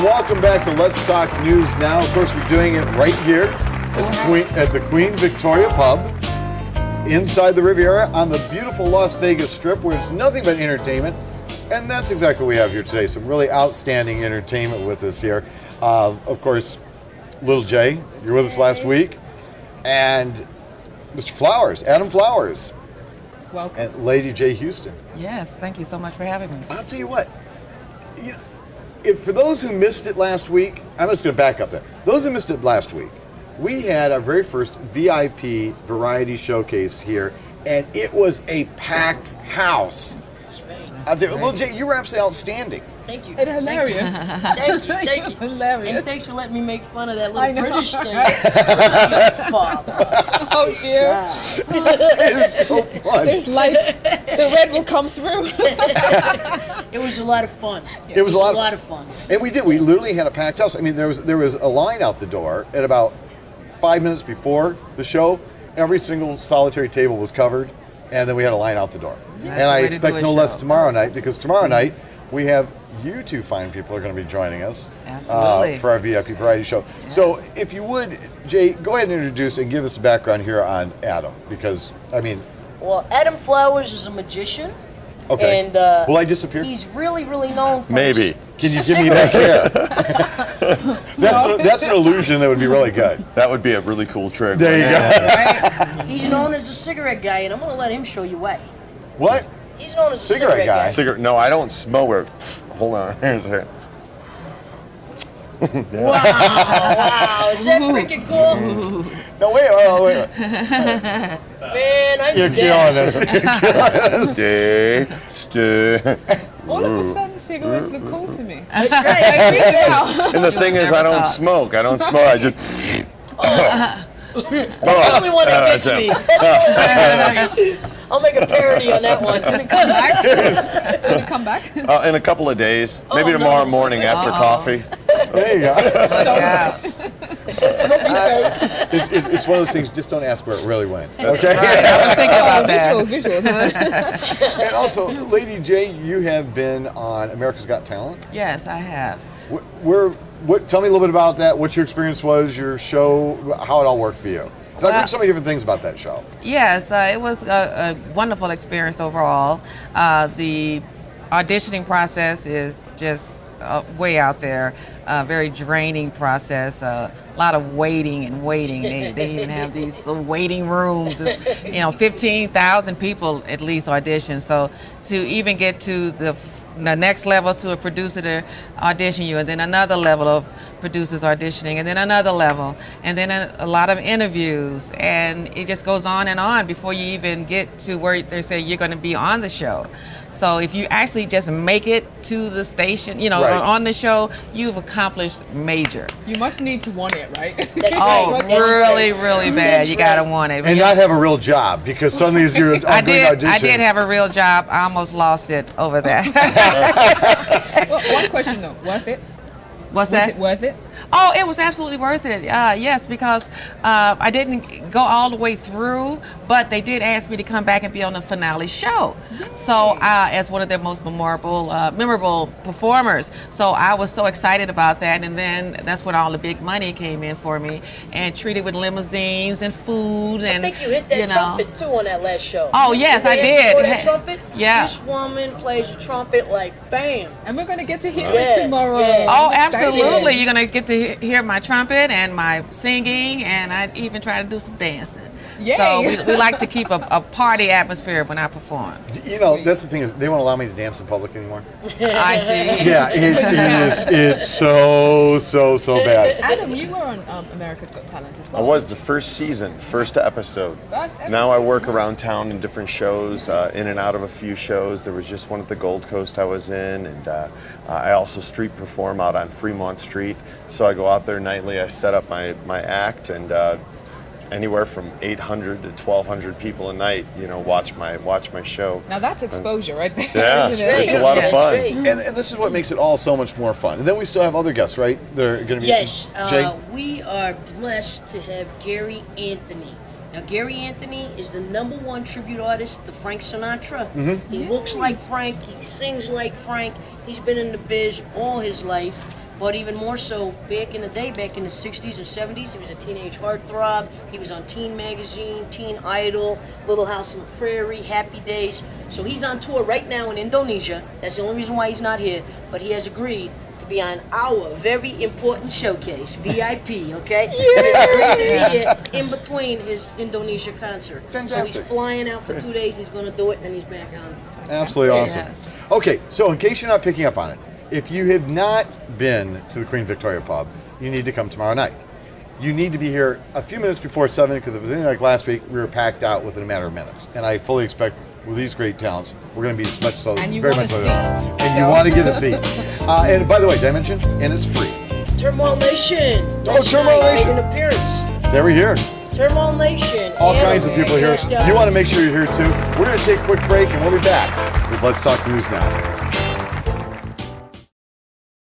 welcome back to Let's Talk News Now. Of course, we're doing it right here at the Queen Victoria Pub inside the Riviera on the beautiful Las Vegas Strip, where it's nothing but entertainment. And that's exactly what we have here today. Some really outstanding entertainment with us here. Of course, Little Jay, you were with us last week. And Mr. Flowers, Adam Flowers. Welcome. And Lady J. Houston. Yes, thank you so much for having me. I'll tell you what. For those who missed it last week, I'm just going to back up there. Those who missed it last week, we had our very first VIP variety showcase here, and it was a packed house. That's right. I'll tell you, Little Jay, you were absolutely outstanding. Thank you. It's hilarious. Thank you. Hilarious. And thanks for letting me make fun of that I little know. British thing. Father. Oh dear. It was so fun. There's lights. The red will come through. It was a lot of fun. It was a lot of fun. And we did. We literally had a packed house. I mean, there was a line out the door at about 5 minutes before the show. Every single solitary table was covered, and then we had a line out the door. That's And I the way to expect do a no less show. tomorrow night, because tomorrow night we have you two fine people are going to be joining us Absolutely. for our VIP variety show. So if you would, Jay, go ahead and introduce and give us a background here on Adam, because, I mean... Well, Adam Flowers is a magician. Okay. And will I disappear? he's really, really known for Maybe. Can you give me back hair? That's an illusion that would be really good. That would be a really cool trick. There you go. He's known as a cigarette guy, and I'm going to let him show you why. What? He's known as a Cigarette cigarette guy? guy. Cigarette? No, I don't smoke it. Hold on. Here's it. Wow, is that freaking cool? No, wait. Man, I You're did killing that. us. Stay. All of a sudden, cigarettes look cool to me. That's right. Like, really now. And the thing is, never I don't thought. smoke. I don't smoke. I just. That's the only one that gets that's me. That's the only one. I'll make a parody on that one. Will it come back? In a couple of days, maybe no. tomorrow morning after coffee. There you go. Yeah. It's one of those things, just don't ask where it really went. Okay? Right, I was thinking about that. Visuals. And also, Lady J, you have been on America's Got Talent. Yes, I have. Tell me a little bit about that, what your experience was, your show, how it all worked for you. Because I've heard so many different things about that show. Yes, it was a wonderful experience overall. The auditioning process is just way out there. Very draining process. A lot of waiting and waiting. They even have these little waiting rooms. It's, 15,000 people at least audition. So to even get to the next level, to a producer to audition you, and then another level of producers auditioning, and then another level, and then a lot of interviews, and it just goes on before you even get to where they say you're going to be on the show. So if you actually just make it to the station, Right. on the show, you've accomplished major. You must need to want it, right? That's Oh, right. That's really, right. really bad. That's You gotta right. want it. And not have a real job, because suddenly as you're doing auditions. I did have a real job. I almost lost it over that. Well, one question though, worth it? What's Was that? it worth it? Oh, it was absolutely worth it. Yes, because I didn't go all the way through, but they did ask me to come back and be on the finale show. So as one of their most memorable performers. So I was so excited about that. And then that's when all the big money came in for me, and treated with limousines and food. I And think you hit that trumpet too on that last show. Oh, yes, I You did. saw that trumpet? Yeah. This woman plays the trumpet like bam. And we're gonna get to hear Yeah, it tomorrow. yeah. Oh, I'm excited. absolutely. You're going to get to hear my trumpet and my singing, and I even try to do some dancing. Yay. So we like to keep a party atmosphere when I perform. That's the thing, is they won't allow me to dance in public anymore. I see. Yeah, it's so bad. Adam, you were on America's Got Talent as I well. was the first season, first episode. First episode. Now I work around town in different shows, in and out of a few shows. There was just one at the Gold Coast I was in, and I also street perform out on Fremont Street. So I go out there nightly, I set up my act, and anywhere from 800 to 1,200 people a night, watch my show. Now that's exposure right there. Yeah, isn't it? it's a lot of fun. And this is what makes it all so much more fun. And then we still have other guests, right? They're going to be Yes, Jay. we are blessed to have Gary Anthony. Now, Gary Anthony is the #1 tribute artist to Frank Sinatra. He looks like Frank. He sings like Frank. He's been in the biz all his life. But even more so, back in the day, back in the 60s and 70s, he was a teenage heartthrob. He was on Teen Magazine, Teen Idol, Little House on the Prairie, Happy Days. So he's on tour right now in Indonesia. That's the only reason why he's not here. But he has agreed to be on our very important showcase, VIP, okay? He's agreed to be here in between his Indonesia concert. So Fantastic. he's flying out for 2 days. He's going to do it, and he's back on. Absolutely awesome. Yes. Okay, so in case you're not picking up on it, if you have not been to the Queen Victoria Pub, you need to come tomorrow night. You need to be here a few minutes before 7 because if it was anything like last week, we were packed out within a matter of minutes. And I fully expect with these great talents, we're going to be as much so, And you very want much a so. seat, And you so. want to get a seat. And by the way, did I mention? And it's free. Turmoil Nation. Oh, Turmoil Nation. Made an appearance. There we're here. Turmoil Nation. All Anna, kinds of people here. Cashed Out. You want to make sure you're here too. We're going to take a quick break and we'll be back with Let's Talk News Now.